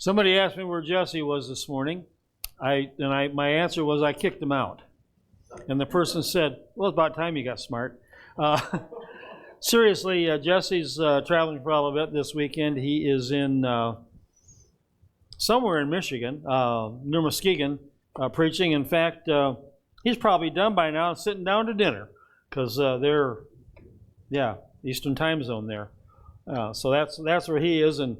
Somebody asked me where Jesse was this morning. My answer was I kicked him out. And the person said, well, it's about time you got smart. Seriously, Jesse's traveling for all of it this weekend. He is in somewhere in Michigan, near Muskegon, preaching. In fact, he's probably done by now and sitting down to dinner because they're, Eastern time zone there. So that's where he is. And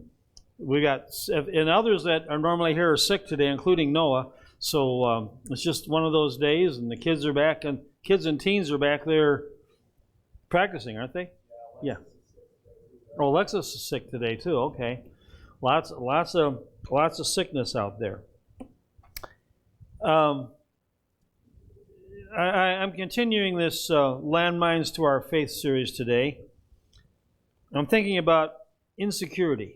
we got, and others that are normally here are sick today, including Noah. So it's just one of those days, and the kids are back, and kids and teens are back there practicing, aren't they? Yeah. Oh, Alexis is sick today too. Okay, lots of sickness out there. I'm continuing this Landmines to Our Faith series today. I'm thinking about insecurity.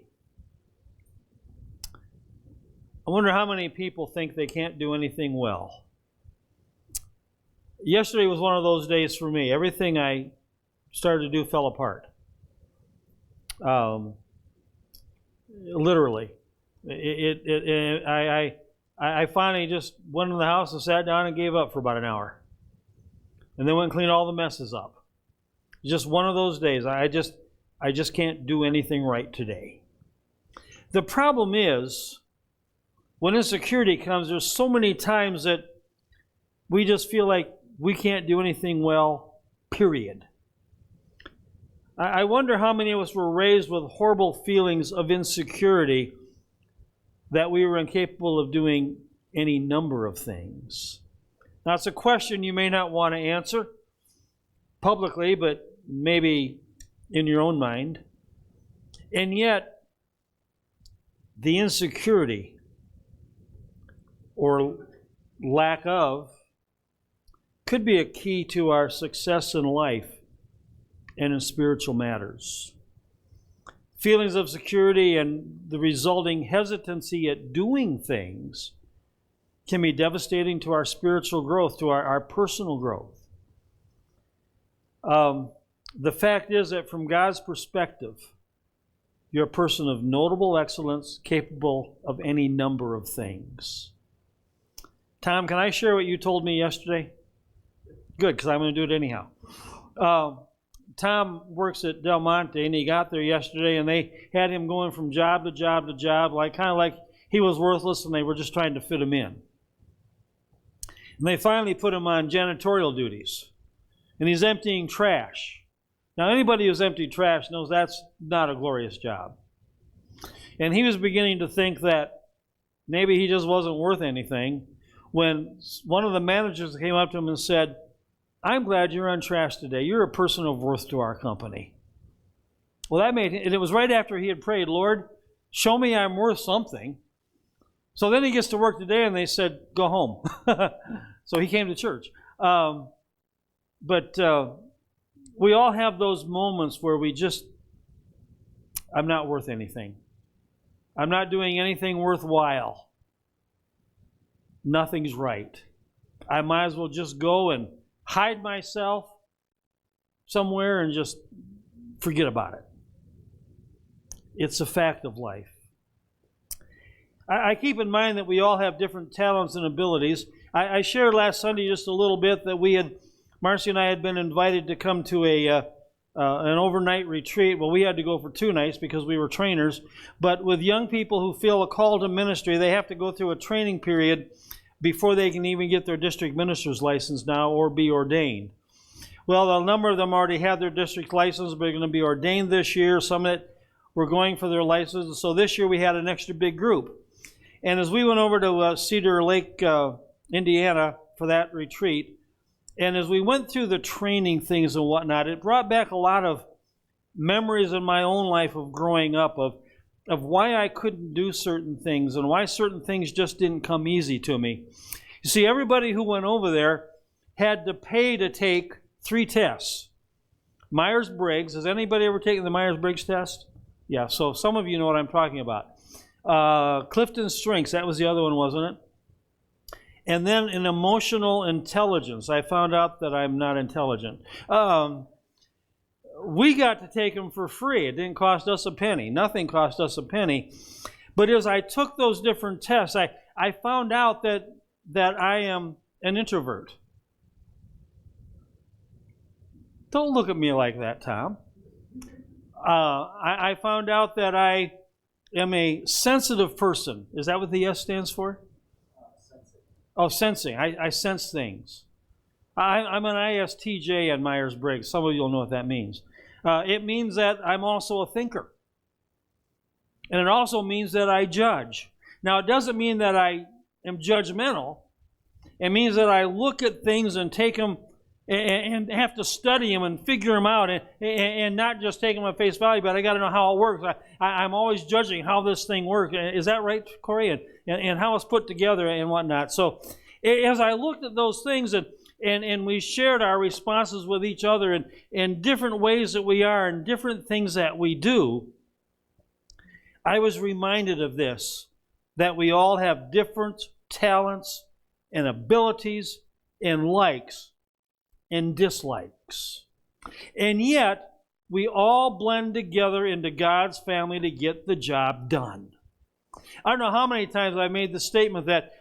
I wonder how many people think they can't do anything well. Yesterday was one of those days for me. Everything I started to do fell apart. Literally. I finally just went in the house and sat down and gave up for about an hour. And then went and cleaned all the messes up. Just one of those days. I just can't do anything right today. The problem is, when insecurity comes, there's so many times that we just feel like we can't do anything well, period. I wonder how many of us were raised with horrible feelings of insecurity that we were incapable of doing any number of things. Now, it's a question you may not want to answer publicly, but maybe in your own mind. And yet, the insecurity or lack of could be a key to our success in life and in spiritual matters. Feelings of security and the resulting hesitancy at doing things can be devastating to our spiritual growth, to our personal growth. The fact is that from God's perspective, you're a person of notable excellence, capable of any number of things. Tom, can I share what you told me yesterday? Good, because I'm going to do it anyhow. Tom works at Del Monte, and he got there yesterday, and they had him going from job to job to job, kind of like he was worthless, and they were just trying to fit him in. And they finally put him on janitorial duties, and he's emptying trash. Now, anybody who's emptied trash knows that's not a glorious job. And he was beginning to think that maybe he just wasn't worth anything when one of the managers came up to him and said, I'm glad you're on trash today. You're a person of worth to our company. Well, and it was right after he had prayed, Lord, show me I'm worth something. So then he gets to work today and they said, go home. So he came to church. But we all have those moments where I'm not worth anything. I'm not doing anything worthwhile. Nothing's right. I might as well just go and hide myself somewhere and just forget about it. It's a fact of life. I keep in mind that we all have different talents and abilities. I shared last Sunday just a little bit that Marcy and I had been invited to come to an overnight retreat. Well, we had to go for 2 nights because we were trainers. But with young people who feel a call to ministry, they have to go through a training period before they can even get their district minister's license now or be ordained. Well, a number of them already have their district license, but they're going to be ordained this year. Some that were going for their license. So this year we had an extra big group. And as we went over to Cedar Lake, Indiana for that retreat, and as we went through the training things and whatnot, it brought back a lot of memories in my own life of growing up, of why I couldn't do certain things and why certain things just didn't come easy to me. You see, everybody who went over there had to pay to take 3 tests. Myers-Briggs. Has anybody ever taken the Myers-Briggs test? Yeah, so some of you know what I'm talking about. Clifton Strengths, that was the other one, wasn't it? And then an emotional intelligence. I found out that I'm not intelligent. We got to take them for free. It didn't cost us a penny. Nothing cost us a penny. But as I took those different tests, I found out that I am an introvert. Don't look at me like that, Tom. I found out that I am a sensitive person. Is that what the S stands for? Sensing. Oh, sensing. I sense things. I'm an ISTJ on Myers-Briggs. Some of you will know what that means. It means that I'm also a thinker. And it also means that I judge. Now, it doesn't mean that I am judgmental. It means that I look at things and take them and have to study them and figure them out and not just take them at face value, but I got to know how it works. I'm always judging how this thing works. Is that right, Corey? And how it's put together and whatnot. So as I looked at those things and we shared our responses with each other in different ways that we are and different things that we do, I was reminded of this, that we all have different talents and abilities and likes and dislikes. And yet, we all blend together into God's family to get the job done. I don't know how many times I made the statement that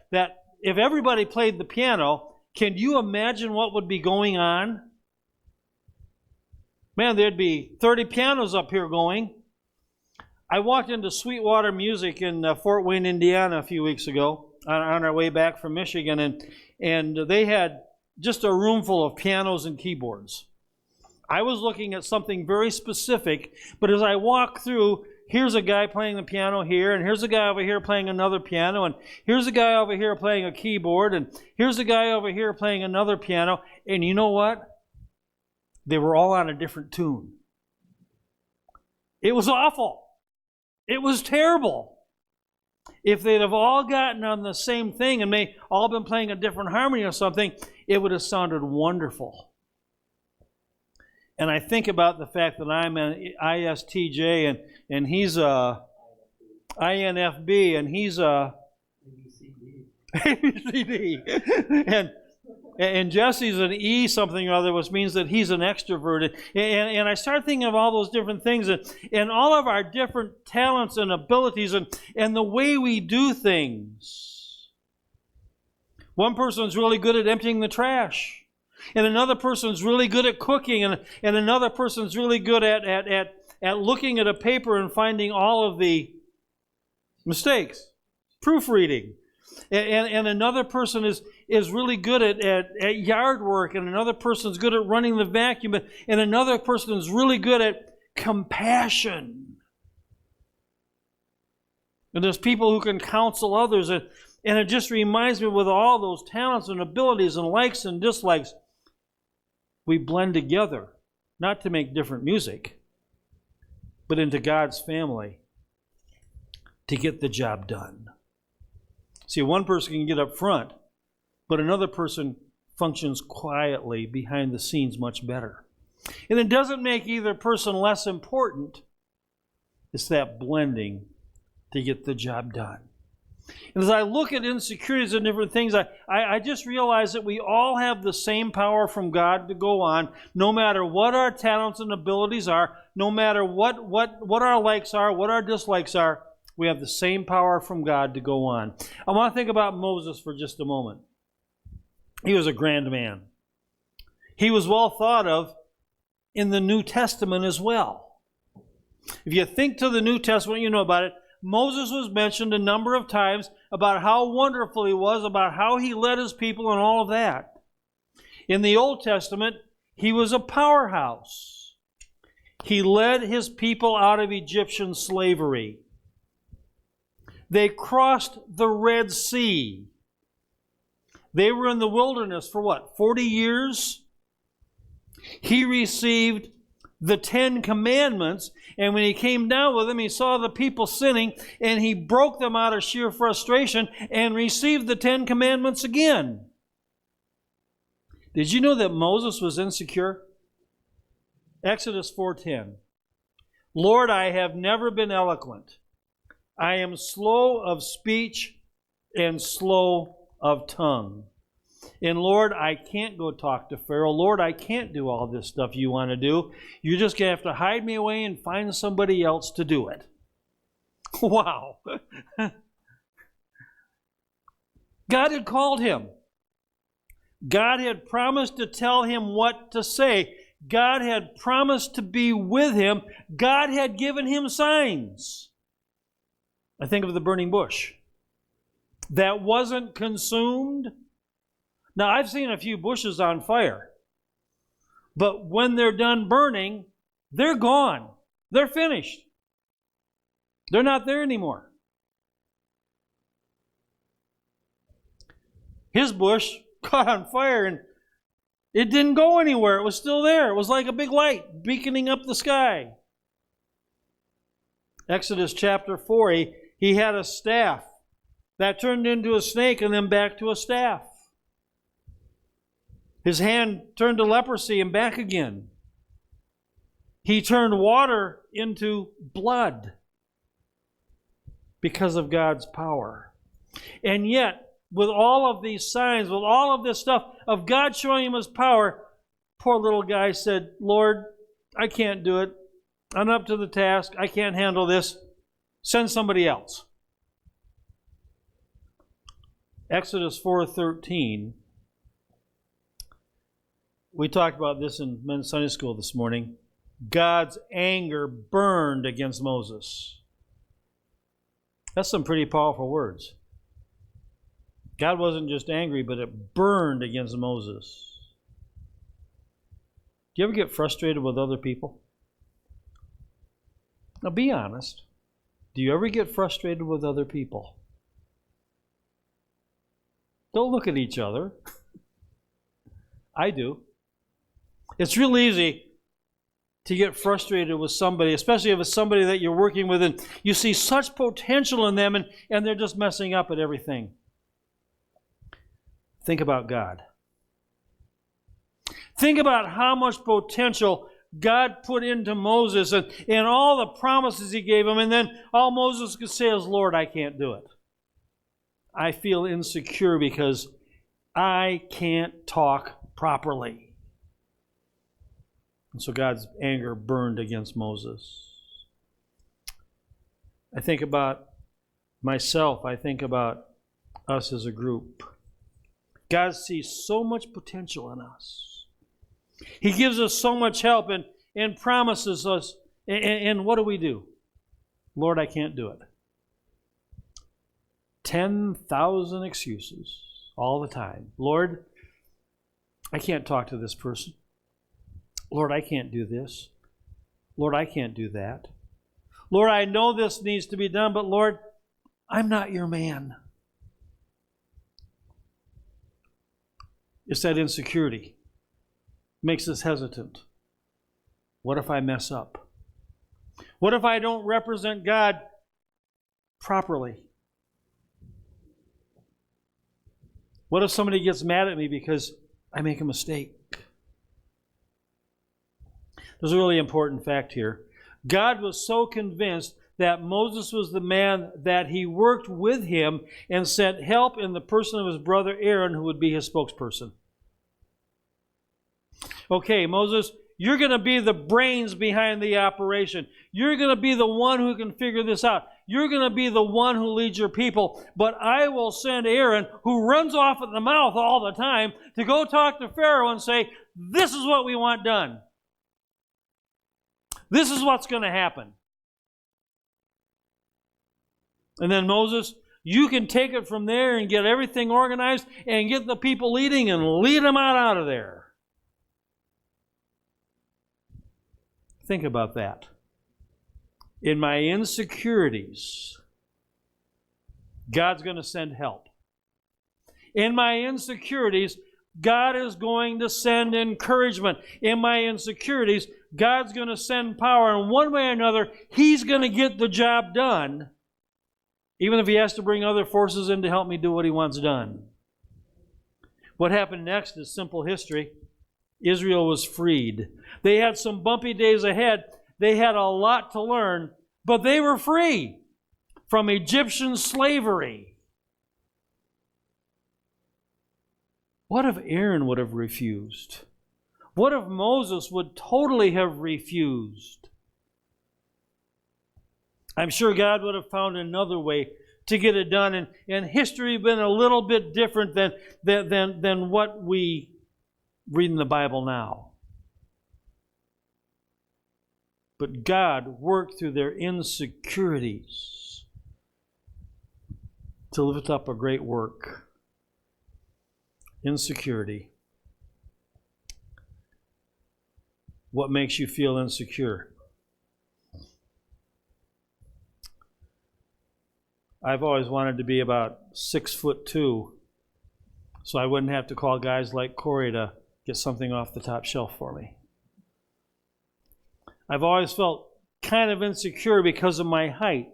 if everybody played the piano, can you imagine what would be going on? Man, there'd be 30 pianos up here going. I walked into Sweetwater Music in Fort Wayne, Indiana a few weeks ago on our way back from Michigan, and they had just a room full of pianos and keyboards. I was looking at something very specific, but as I walked through, here's a guy playing the piano here, and here's a guy over here playing another piano, and here's a guy over here playing a keyboard, and here's a guy over here playing another piano, and you know what? They were all on a different tune. It was awful. It was terrible. If they'd have all gotten on the same thing and may all been playing a different harmony or something, it would have sounded wonderful. And I think about the fact that I'm an ISTJ and he's a INFB and he's a ABCD. And Jesse's an E something or other, which means that he's an extrovert. And I start thinking of all those different things and all of our different talents and abilities and the way we do things. One person's really good at emptying the trash. And another person's really good at cooking. And another person's really good at looking at a paper and finding all of the mistakes. Proofreading. And another person is really good at yard work, and another person's good at running the vacuum, and another person is really good at compassion. And there's people who can counsel others, and it just reminds me with all those talents and abilities and likes and dislikes, we blend together, not to make different music, but into God's family to get the job done. See, one person can get up front, but another person functions quietly behind the scenes much better. And it doesn't make either person less important. It's that blending to get the job done. And as I look at insecurities and different things, I just realize that we all have the same power from God to go on, no matter what our talents and abilities are, no matter what our likes are, what our dislikes are. We have the same power from God to go on. I want to think about Moses for just a moment. He was a grand man. He was well thought of in the New Testament as well. If you think to the New Testament, you know about it. Moses was mentioned a number of times about how wonderful he was, about how he led his people and all of that. In the Old Testament, he was a powerhouse. He led his people out of Egyptian slavery. They crossed the Red Sea. They were in the wilderness for what, 40 years? He received the 10 commandments, and when he came down with them, he saw the people sinning, and he broke them out of sheer frustration and received the 10 commandments again. Did you know that Moses was insecure? Exodus 4:10. Lord, I have never been eloquent. I am slow of speech and slow of tongue. And Lord, I can't go talk to Pharaoh. Lord, I can't do all this stuff you want to do. You're just going to have to hide me away and find somebody else to do it. Wow. God had called him. God had promised to tell him what to say. God had promised to be with him. God had given him signs. I think of the burning bush that wasn't consumed. Now, I've seen a few bushes on fire, but when they're done burning, they're gone. They're finished. They're not there anymore. His bush caught on fire and it didn't go anywhere. It was still there. It was like a big light beaconing up the sky. Exodus chapter 4, he had a staff that turned into a snake and then back to a staff. His hand turned to leprosy and back again. He turned water into blood because of God's power. And yet, with all of these signs, with all of this stuff of God showing him his power, poor little guy said, Lord, I can't do it. I'm up to the task. I can't handle this. Send somebody else. Exodus 4:13. We talked about this in men's Sunday school this morning. God's anger burned against Moses. That's some pretty powerful words. God wasn't just angry, but it burned against Moses. Do you ever get frustrated with other people? Now be honest. Do you ever get frustrated with other people? Don't look at each other. I do. It's real easy to get frustrated with somebody, especially if it's somebody that you're working with and you see such potential in them and they're just messing up at everything. Think about God. Think about how much potential God put into Moses and all the promises he gave him, and then all Moses could say is, Lord, I can't do it. I feel insecure because I can't talk properly. And so God's anger burned against Moses. I think about myself. I think about us as a group. God sees so much potential in us. He gives us so much help and promises us. And what do? Lord, I can't do it. 10,000 excuses all the time. Lord, I can't talk to this person. Lord, I can't do this. Lord, I can't do that. Lord, I know this needs to be done, but Lord, I'm not your man. It's that insecurity. Makes us hesitant. What if I mess up? What if I don't represent God properly? What if somebody gets mad at me because I make a mistake? There's a really important fact here. God was so convinced that Moses was the man that he worked with him and sent help in the person of his brother Aaron, who would be his spokesperson. Okay, Moses, you're going to be the brains behind the operation. You're going to be the one who can figure this out. You're going to be the one who leads your people. But I will send Aaron, who runs off at the mouth all the time, to go talk to Pharaoh and say, this is what we want done. This is what's going to happen. And then Moses, you can take it from there and get everything organized and get the people leading and lead them out of there. Think about that. In my insecurities, God's going to send help. In my insecurities, God is going to send encouragement. In my insecurities, God's going to send power. And one way or another, He's going to get the job done, even if He has to bring other forces in to help me do what He wants done. What happened next is simple history. Israel was freed. They had some bumpy days ahead. They had a lot to learn, but they were free from Egyptian slavery. What if Aaron would have refused? What if Moses would totally have refused? I'm sure God would have found another way to get it done, and history been a little bit different than what we read in the Bible now. But God worked through their insecurities to lift up a great work. Insecurity. What makes you feel insecure? I've always wanted to be about 6'2", so I wouldn't have to call guys like Corey to get something off the top shelf for me. I've always felt kind of insecure because of my height.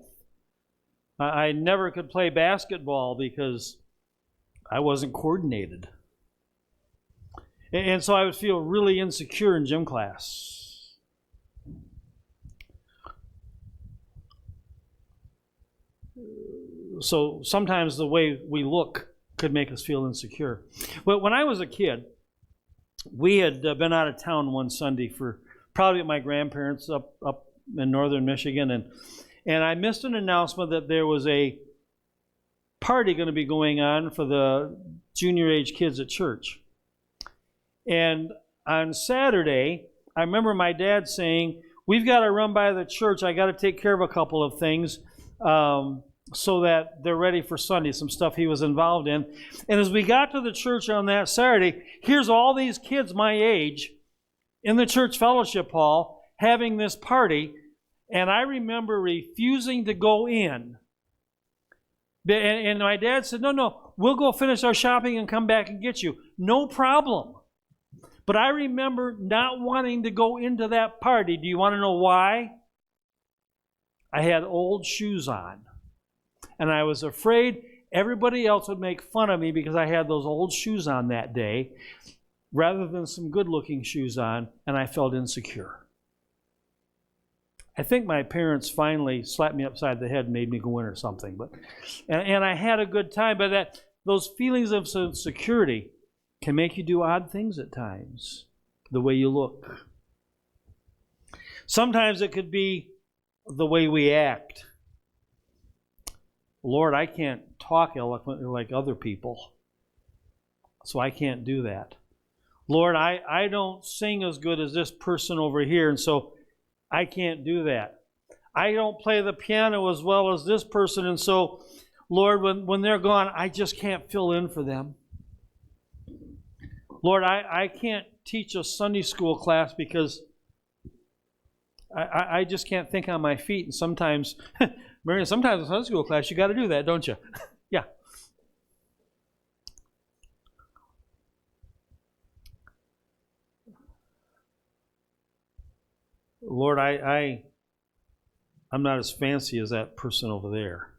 I never could play basketball because I wasn't coordinated. And so I would feel really insecure in gym class. So sometimes the way we look could make us feel insecure. But when I was a kid, we had been out of town one Sunday for probably at my grandparents' up in northern Michigan, and I missed an announcement that there was a party going to be going on for the junior age kids at church. And on Saturday, I remember my dad saying, "We've got to run by the church. I got to take care of a couple of things so that they're ready for Sunday," some stuff he was involved in. And as we got to the church on that Saturday, here's all these kids my age in the church fellowship hall having this party, and I remember refusing to go in. And my dad said, no, we'll go finish our shopping and come back and get you. No problem. But I remember not wanting to go into that party. Do you want to know why? I had old shoes on. And I was afraid everybody else would make fun of me because I had those old shoes on that day rather than some good-looking shoes on, and I felt insecure. I think my parents finally slapped me upside the head and made me go in or something. And I had a good time, but those feelings of insecurity can make you do odd things at times, the way you look. Sometimes it could be the way we act. Lord, I can't talk eloquently like other people, so I can't do that. Lord, I don't sing as good as this person over here, and so I can't do that. I don't play the piano as well as this person, and so, Lord, when they're gone, I just can't fill in for them. Lord, I can't teach a Sunday school class because I just can't think on my feet. And sometimes, Mary, sometimes in Sunday school class, you got to do that, don't you? Yeah. Lord, I'm not as fancy as that person over there.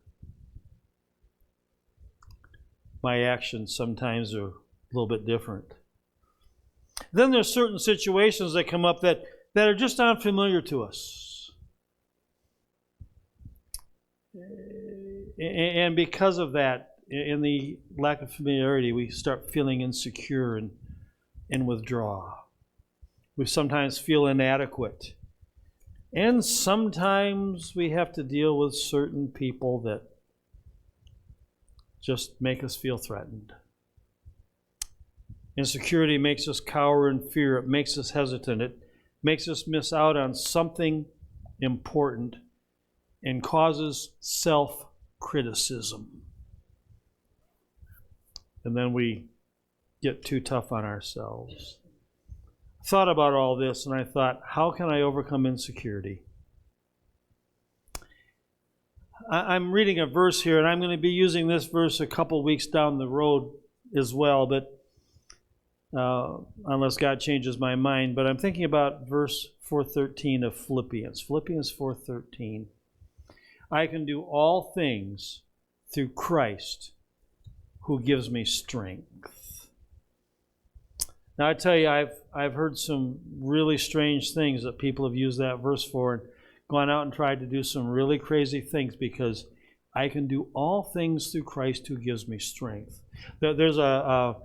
My actions sometimes are a little bit different. Then there's certain situations that come up that are just unfamiliar to us. And because of that, in the lack of familiarity, we start feeling insecure and withdraw. We sometimes feel inadequate. And sometimes we have to deal with certain people that just make us feel threatened. Insecurity makes us cower in fear. It makes us hesitant. It makes us miss out on something important and causes self-criticism. And then we get too tough on ourselves. I thought about all this and I thought, how can I overcome insecurity? I'm reading a verse here, and I'm going to be using this verse a couple weeks down the road as well, but unless God changes my mind. But I'm thinking about verse 4:13 of Philippians. Philippians 4:13. I can do all things through Christ who gives me strength. Now I tell you, I've heard some really strange things that people have used that verse for and gone out and tried to do some really crazy things because I can do all things through Christ who gives me strength. There's a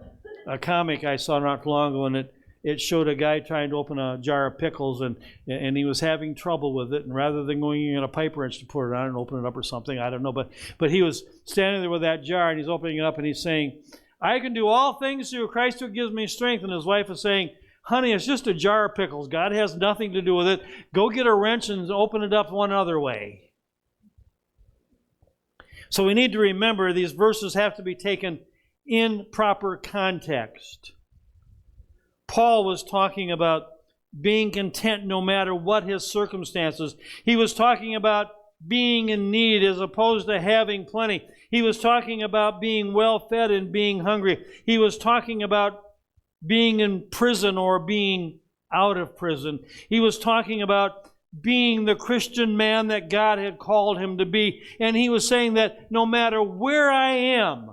comic I saw not long ago, and it showed a guy trying to open a jar of pickles, and he was having trouble with it. And rather than going in a pipe wrench to put it on and open it up or something, I don't know. But he was standing there with that jar, and he's opening it up, and he's saying, I can do all things through Christ who gives me strength. And his wife is saying, honey, it's just a jar of pickles. God has nothing to do with it. Go get a wrench and open it up one other way. So we need to remember these verses have to be taken in proper context. Paul was talking about being content no matter what his circumstances. He was talking about being in need as opposed to having plenty. He was talking about being well fed and being hungry. He was talking about being in prison or being out of prison. He was talking about being the Christian man that God had called him to be. And he was saying that no matter where I am,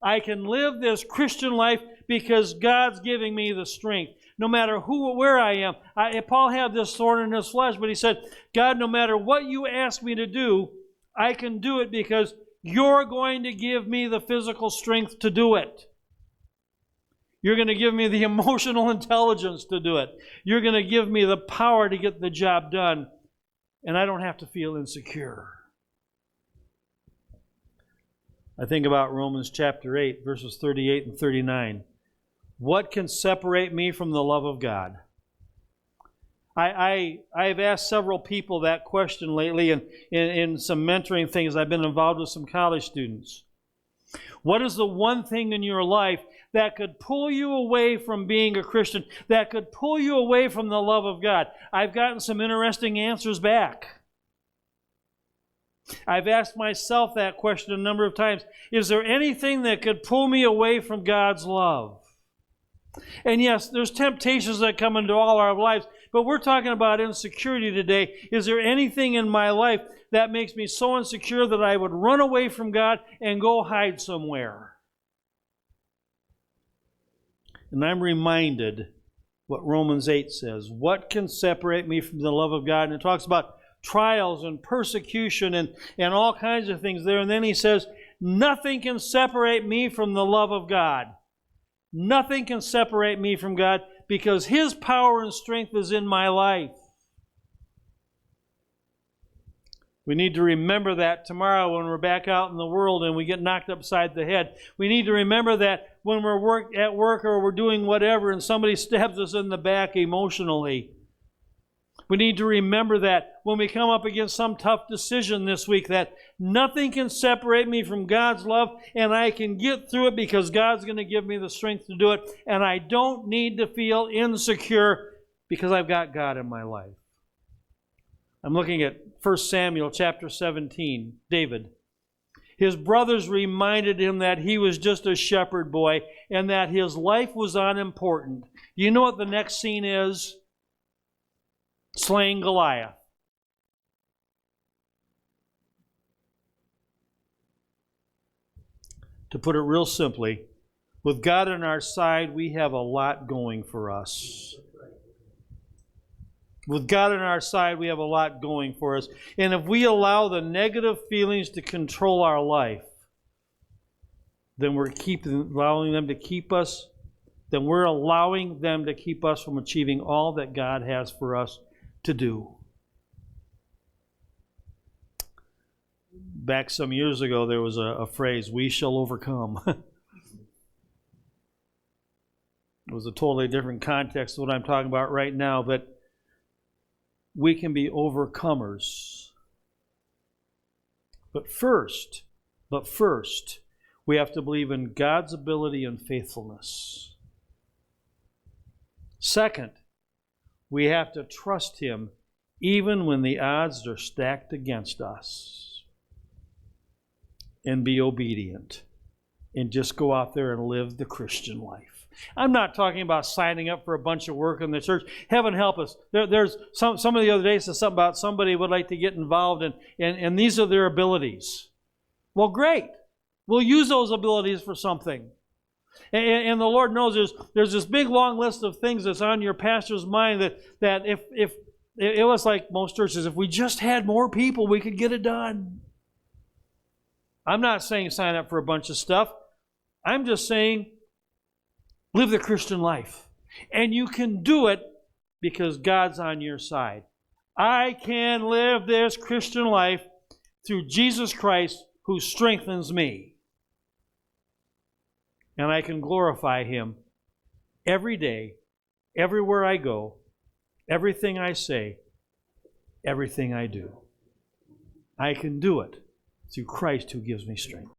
I can live this Christian life because God's giving me the strength. No matter where I am. Paul had this thorn in his flesh, but he said, God, no matter what you ask me to do, I can do it because you're going to give me the physical strength to do it. You're going to give me the emotional intelligence to do it. You're going to give me the power to get the job done, and I don't have to feel insecure. I think about Romans chapter 8, verses 38 and 39. What can separate me from the love of God? I've asked several people that question lately in some mentoring things. I've been involved with some college students. What is the one thing in your life that could pull you away from being a Christian, that could pull you away from the love of God? I've gotten some interesting answers back. I've asked myself that question a number of times. Is there anything that could pull me away from God's love? And yes, there's temptations that come into all our lives, but we're talking about insecurity today. Is there anything in my life that makes me so insecure that I would run away from God and go hide somewhere? And I'm reminded what Romans 8 says. What can separate me from the love of God? And it talks about trials and persecution and all kinds of things there. And then he says, nothing can separate me from the love of God. Nothing can separate me from God because His power and strength is in my life. We need to remember that tomorrow when we're back out in the world and we get knocked upside the head. We need to remember that when we're at work or we're doing whatever and somebody stabs us in the back emotionally. We need to remember that when we come up against some tough decision this week, that nothing can separate me from God's love, and I can get through it because God's going to give me the strength to do it, and I don't need to feel insecure because I've got God in my life. I'm looking at 1 Samuel chapter 17, David. His brothers reminded him that he was just a shepherd boy and that his life was unimportant. You know what the next scene is? Slaying Goliath. To put it real simply, with God on our side, we have a lot going for us. With God on our side, we have a lot going for us. And if we allow the negative feelings to control our life, then we're allowing them to keep us from achieving all that God has for us to do. Back some years ago, there was a phrase, we shall overcome. It was a totally different context to what I'm talking about right now, but we can be overcomers. But first, we have to believe in God's ability and faithfulness. Second, we have to trust Him even when the odds are stacked against us. And be obedient. And just go out there and live the Christian life. I'm not talking about signing up for a bunch of work in the church. Heaven help us. There's some of the other days said something about somebody would like to get involved and these are their abilities. Well, great. We'll use those abilities for something. And the Lord knows there's this big long list of things that's on your pastor's mind that if it was like most churches, if we just had more people, we could get it done. I'm not saying sign up for a bunch of stuff. I'm just saying live the Christian life. And you can do it because God's on your side. I can live this Christian life through Jesus Christ who strengthens me. And I can glorify Him every day, everywhere I go, everything I say, everything I do. I can do it through Christ who gives me strength.